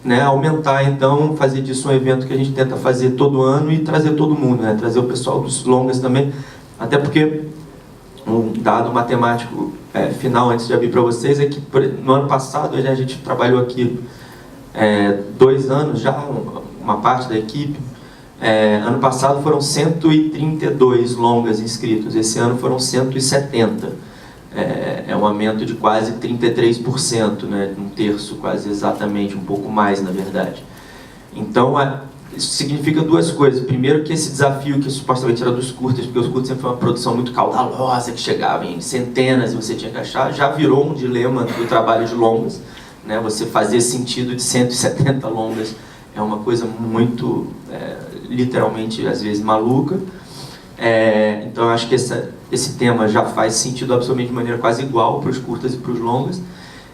né, aumentar, então, fazer disso um evento que a gente tenta fazer todo ano e trazer todo mundo, né, trazer o pessoal dos longas também, até porque um dado matemático final, antes de abrir para vocês, é que no ano passado a gente trabalhou aqui 2 anos já, uma parte da equipe. Ano passado foram 132 longas inscritos, esse ano foram 170. É um aumento de quase 33%, né? Um terço, quase exatamente, um pouco mais, na verdade. Então, isso significa 2 coisas. Primeiro, que esse desafio que supostamente era dos curtas, porque os curtas sempre foi uma produção muito caudalosa, que chegava em centenas e você tinha que achar, já virou um dilema do trabalho de longas, né? Você fazer sentido de 170 longas é uma coisa muito, literalmente, às vezes, maluca. Então, eu acho que esse tema já faz sentido absolutamente de maneira quase igual para os curtas e para os longas.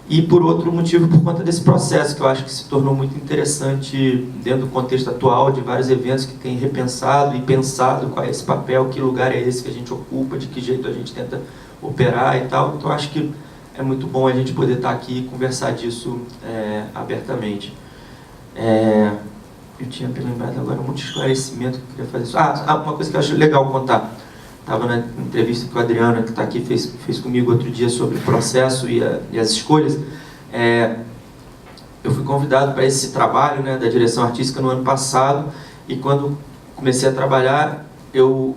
E, por outro motivo, por conta desse processo, que eu acho que se tornou muito interessante dentro do contexto atual, de vários eventos que têm repensado e pensado qual é esse papel, que lugar é esse que a gente ocupa, de que jeito a gente tenta operar e tal. Então, eu acho que é muito bom a gente poder estar aqui e conversar disso abertamente. Eu tinha lembrado agora um monte de esclarecimento que eu queria fazer. Uma coisa que eu acho legal contar. Estava na entrevista com a Adriana, que está aqui, fez comigo outro dia sobre o processo e as escolhas. Eu fui convidado para esse trabalho, né, da direção artística no ano passado, e quando comecei a trabalhar, eu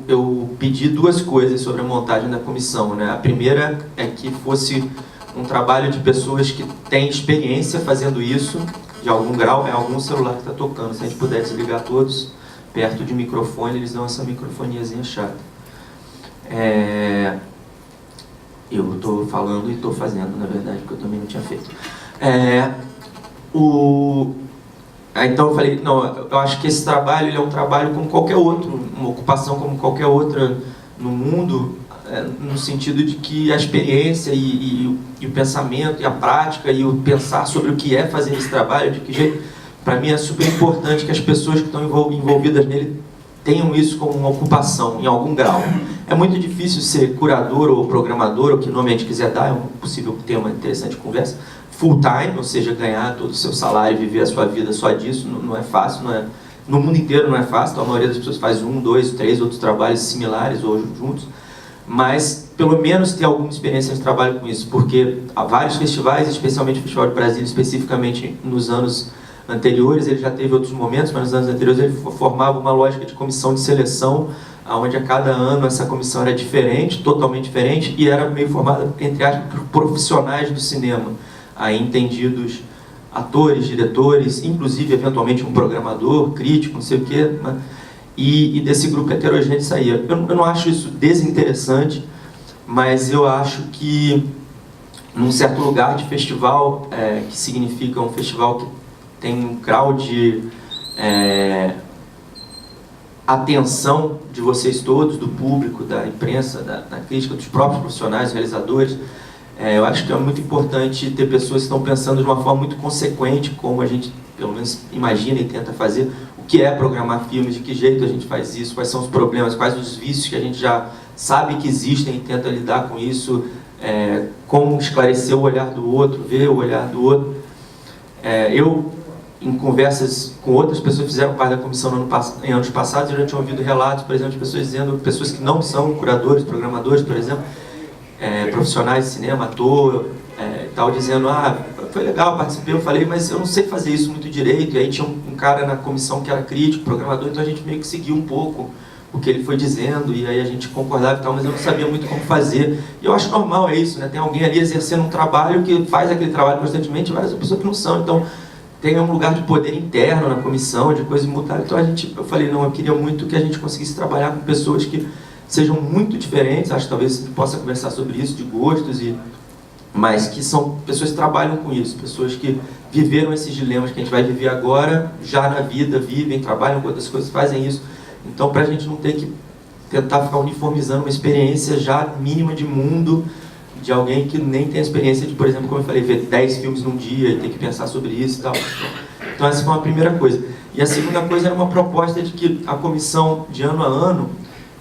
pedi 2 coisas sobre a montagem da comissão, né? A primeira é que fosse um trabalho de pessoas que têm experiência fazendo isso, de algum grau. Algum celular que está tocando. Se a gente puder desligar todos perto de microfone, eles dão essa microfoniazinha chata. Eu estou falando e estou fazendo, na verdade, porque eu também não tinha feito. Então eu falei, não, eu acho que esse trabalho ele é um trabalho como qualquer outro, uma ocupação como qualquer outra no mundo, no sentido de que a experiência e o pensamento e a prática e o pensar sobre o que é fazer esse trabalho, de que jeito, para mim é super importante que as pessoas que estão envolvidas nele tenham isso como uma ocupação, em algum grau. É muito difícil ser curador ou programador, ou que nome a gente quiser dar, é um possível tema interessante de conversa, full time, ou seja, ganhar todo o seu salário e viver a sua vida só disso, não é fácil, no mundo inteiro não é fácil, então a maioria das pessoas faz 1, 2, 3 outros trabalhos similares ou juntos, mas pelo menos ter alguma experiência de trabalho com isso, porque há vários festivais, especialmente o Festival de Brasília, especificamente nos anos anteriores, ele já teve outros momentos, mas nos anos anteriores ele formava uma lógica de comissão de seleção, onde a cada ano essa comissão era diferente, totalmente diferente, e era meio formada, entre aspas, por profissionais do cinema, aí entendidos atores, diretores, inclusive, eventualmente, um programador, crítico, não sei o quê, né? E desse grupo heterogêneo saía. Eu não acho isso desinteressante, mas eu acho que, num certo lugar de festival, que significa um festival que tem um grau de atenção de vocês todos, do público, da imprensa, da crítica, dos próprios profissionais, realizadores. Eu acho que é muito importante ter pessoas que estão pensando de uma forma muito consequente, como a gente, pelo menos, imagina e tenta fazer, o que é programar filmes, de que jeito a gente faz isso, quais são os problemas, quais os vícios que a gente já sabe que existem e tenta lidar com isso, como esclarecer o olhar do outro, ver o olhar do outro. Eu, em conversas com outras pessoas que fizeram parte da comissão em anos passados, eu já tinha ouvido relatos, por exemplo, de pessoas dizendo, pessoas que não são curadores, programadores, por exemplo, profissionais de cinema, ator, tal, dizendo, foi legal, participei, eu falei, mas eu não sei fazer isso muito direito. E aí tinha um cara na comissão que era crítico, programador, então a gente meio que seguiu um pouco o que ele foi dizendo, e aí a gente concordava e tal, mas eu não sabia muito como fazer. E eu acho normal, é isso, né? Tem alguém ali exercendo um trabalho que faz aquele trabalho constantemente, várias pessoas que não são, então tem um lugar de poder interno na comissão, de coisa imutável. Então eu falei, não, eu queria muito que a gente conseguisse trabalhar com pessoas que sejam muito diferentes, acho que talvez você possa conversar sobre isso, de gostos, mas que são pessoas que trabalham com isso, pessoas que viveram esses dilemas que a gente vai viver agora, já na vida, vivem, trabalham com outras coisas, fazem isso. Então, para a gente não ter que tentar ficar uniformizando uma experiência já mínima de mundo, de alguém que nem tem a experiência de, por exemplo, como eu falei, ver 10 filmes num dia e ter que pensar sobre isso e tal. Então, essa foi uma primeira coisa. E a segunda coisa era uma proposta de que a comissão, de ano a ano,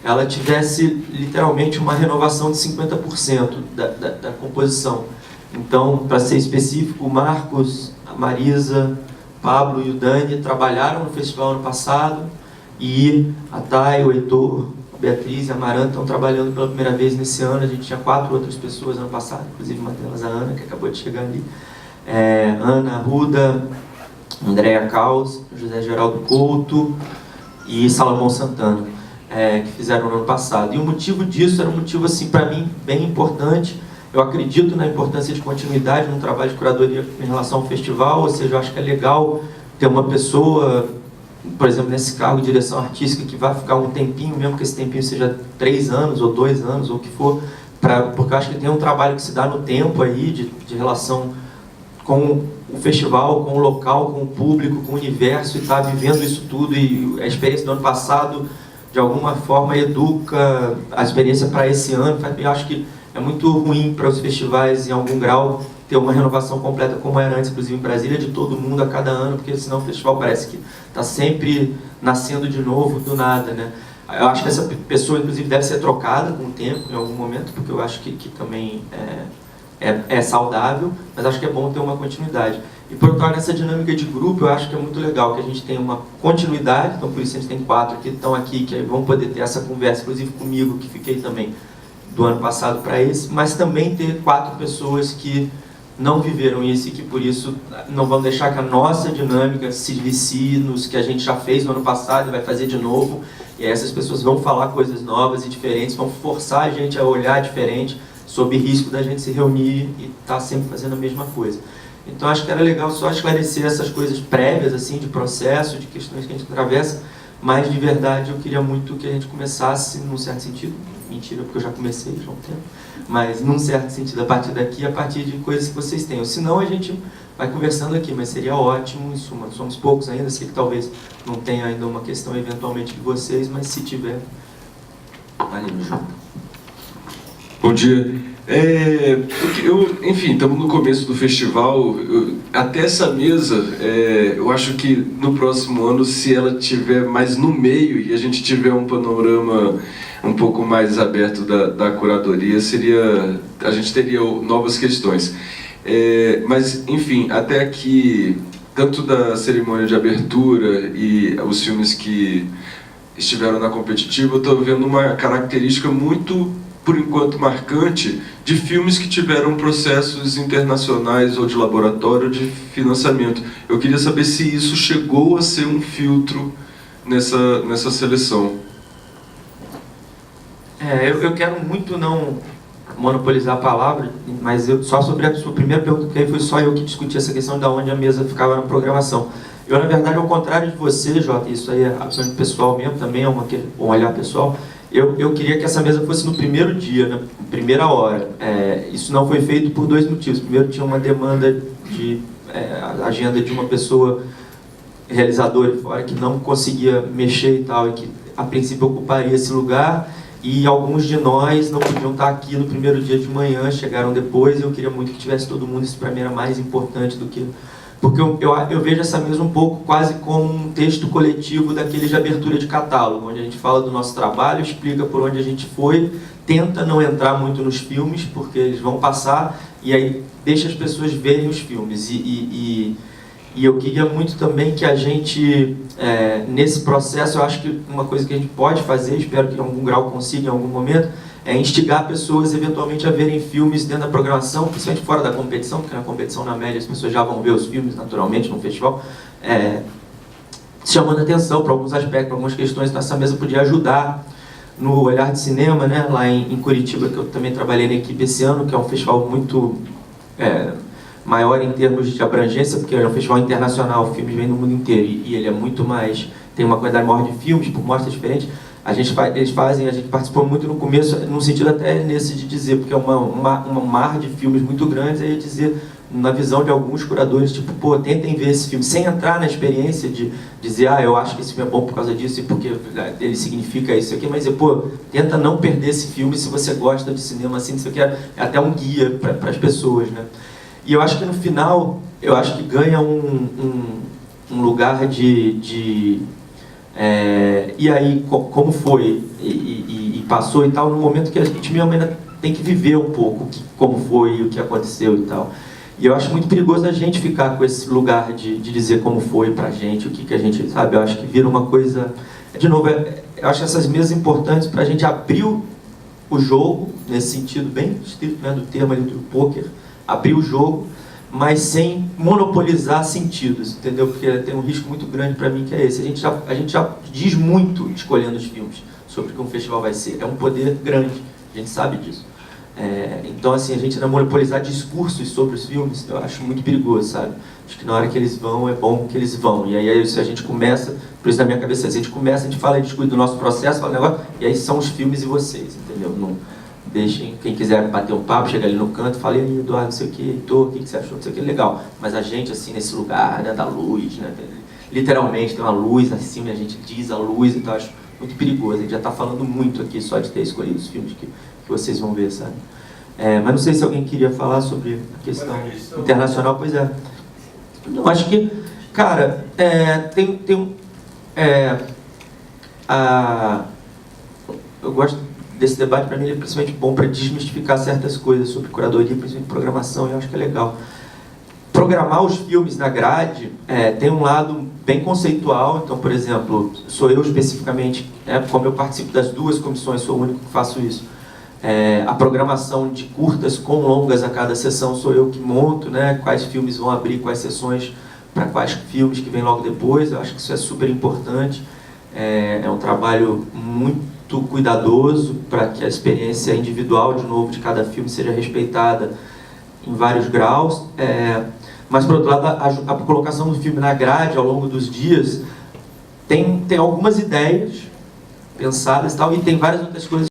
ela tivesse literalmente uma renovação de 50% da composição. Então, para ser específico, o Marcos, a Marisa, Pablo e o Dani trabalharam no festival ano passado, e a Thay, o Heitor, a Beatriz e a Amaranta estão trabalhando pela primeira vez nesse ano. A gente tinha 4 outras pessoas ano passado, inclusive uma delas a Ana, que acabou de chegar ali. Ana Arruda, Andréa Caos, José Geraldo Couto e Salomão Santana, que fizeram no ano passado. E o motivo disso era um motivo, assim, para mim, bem importante. Eu acredito na importância de continuidade no trabalho de curadoria em relação ao festival, ou seja, eu acho que é legal ter uma pessoa, por exemplo, nesse cargo de direção artística, que vai ficar um tempinho, mesmo que esse tempinho seja 3 anos, ou 2 anos, ou o que for, porque eu acho que tem um trabalho que se dá no tempo aí, de relação com o festival, com o local, com o público, com o universo, e está vivendo isso tudo. E a experiência do ano passado, de alguma forma, educa a experiência para esse ano. Eu acho que é muito ruim para os festivais, em algum grau, ter uma renovação completa, como era antes, inclusive em Brasília, de todo mundo a cada ano, porque senão o festival parece que está sempre nascendo de novo, do nada, né? Eu acho que essa pessoa, inclusive, deve ser trocada com o tempo, em algum momento, porque eu acho que também é saudável, mas acho que é bom ter uma continuidade. E por outro lado, nessa dinâmica de grupo, eu acho que é muito legal que a gente tenha uma continuidade. Então por isso a gente tem 4 que estão aqui, que vão poder ter essa conversa, inclusive comigo, que fiquei também do ano passado para esse, mas também ter 4 pessoas que não viveram isso e que por isso não vão deixar que a nossa dinâmica se vicie nos que a gente já fez no ano passado e vai fazer de novo. E aí essas pessoas vão falar coisas novas e diferentes, vão forçar a gente a olhar diferente, sob risco da gente se reunir e estar sempre fazendo a mesma coisa. Então acho que era legal só esclarecer essas coisas prévias, assim, de processo, de questões que a gente atravessa, mas de verdade eu queria muito que a gente começasse, num certo sentido, mentira, porque eu já comecei já há um tempo, mas num certo sentido, a partir daqui, a partir de coisas que vocês tenham. Senão a gente vai conversando aqui, mas seria ótimo, em suma. Somos poucos ainda, sei que talvez não tenha ainda uma questão eventualmente de vocês, mas se tiver, ali me junto. Bom dia. Enfim, estamos no começo do festival. Até essa mesa, eu acho que no próximo ano, se ela estiver mais no meio e a gente tiver um panorama um pouco mais aberto da curadoria, a gente teria novas questões. Mas, enfim, até aqui, tanto da cerimônia de abertura e os filmes que estiveram na competitiva, eu estou vendo uma característica muito, por enquanto, marcante de filmes que tiveram processos internacionais ou de laboratório de financiamento. Eu queria saber se isso chegou a ser um filtro nessa seleção. Eu quero muito não monopolizar a palavra, mas só sobre a sua primeira pergunta, porque aí foi só eu que discuti essa questão de onde a mesa ficava na programação. Eu, na verdade, ao contrário de você, Jota, isso aí é absolutamente pessoal mesmo, também é um olhar pessoal, eu queria que essa mesa fosse no primeiro dia, na primeira hora. Isso não foi feito por 2 motivos. Primeiro, tinha uma demanda de agenda de uma pessoa realizadora fora que não conseguia mexer e tal, e que a princípio ocuparia esse lugar, e alguns de nós não podiam estar aqui no primeiro dia de manhã, chegaram depois, e eu queria muito que tivesse todo mundo. Isso para mim era mais importante do que... Porque eu vejo essa mesa um pouco quase como um texto coletivo daquele de abertura de catálogo, onde a gente fala do nosso trabalho, explica por onde a gente foi, tenta não entrar muito nos filmes, porque eles vão passar, e aí deixa as pessoas verem os filmes. E eu queria muito também que a gente, nesse processo, eu acho que uma coisa que a gente pode fazer, espero que em algum grau consiga em algum momento, é instigar pessoas eventualmente a verem filmes dentro da programação, principalmente fora da competição, porque na competição, na média, as pessoas já vão ver os filmes naturalmente no festival, chamando atenção para alguns aspectos, para algumas questões. Então essa mesa podia ajudar no Olhar de Cinema, né, lá em Curitiba, que eu também trabalhei na equipe esse ano, que é um festival muito maior em termos de abrangência, porque é um festival internacional, o filme vem do mundo inteiro, e ele é muito mais, tem uma quantidade maior de filmes, por mostras diferentes. A gente participou muito no começo, no sentido até nesse de dizer, porque é uma mar de filmes muito grandes, aí dizer, na visão de alguns curadores, tipo, pô, tentem ver esse filme, sem entrar na experiência de dizer, eu acho que esse filme é bom por causa disso e porque ele significa isso aqui, mas, pô, tenta não perder esse filme se você gosta de cinema, assim, isso aqui é até um guia para as pessoas, né? E eu acho que no final, eu acho que ganha um lugar de e aí, como foi e passou e tal, no momento que a gente mesmo ainda tem que viver um pouco como foi e o que aconteceu e tal. E eu acho muito perigoso a gente ficar com esse lugar de dizer como foi pra gente, o que a gente, sabe? Eu acho que vira uma coisa... De novo, eu acho essas mesas importantes pra gente abrir o jogo, nesse sentido bem estrito, né, do termo ali do poker, abrir o jogo, mas sem monopolizar sentidos, entendeu? Porque tem um risco muito grande pra mim que é esse. A gente já diz muito escolhendo os filmes sobre o que um festival vai ser. É um poder grande, a gente sabe disso. Então, assim, a gente não monopolizar discursos sobre os filmes, eu acho muito perigoso, sabe? Acho que na hora que eles vão, é bom que eles vão. E aí, se a gente começa, por isso na minha cabeça, se a gente começa, a gente fala, a gente discute do nosso processo, fala negócio, e aí são os filmes e vocês, entendeu? Não deixem, quem quiser bater um papo, chega ali no canto, fala, e aí, Eduardo, não sei o que, Heitor, o que você achou, não sei o que, legal. Mas a gente, assim, nesse lugar, né, da luz, né, literalmente tem uma luz acima, e a gente diz a luz, então eu acho muito perigoso. A gente já está falando muito aqui só de ter escolhido os filmes que vocês vão ver, sabe? Mas não sei se alguém queria falar sobre a questão internacional. Pois é. Eu acho que, cara, eu gosto desse debate. Para mim ele é principalmente bom para desmistificar certas coisas sobre curadoria, principalmente programação, e eu acho que é legal. Programar os filmes na grade tem um lado bem conceitual. Então, por exemplo, sou eu especificamente, como eu participo das duas comissões, sou o único que faço isso. A programação de curtas com longas a cada sessão sou eu que monto, né? Quais filmes vão abrir, quais sessões para quais filmes que vem logo depois. Eu acho que isso é super importante. É um trabalho muito cuidadoso para que a experiência individual, de novo, de cada filme seja respeitada em vários graus. Mas, por outro lado, a colocação do filme na grade ao longo dos dias tem algumas ideias pensadas e tal, e tem várias outras coisas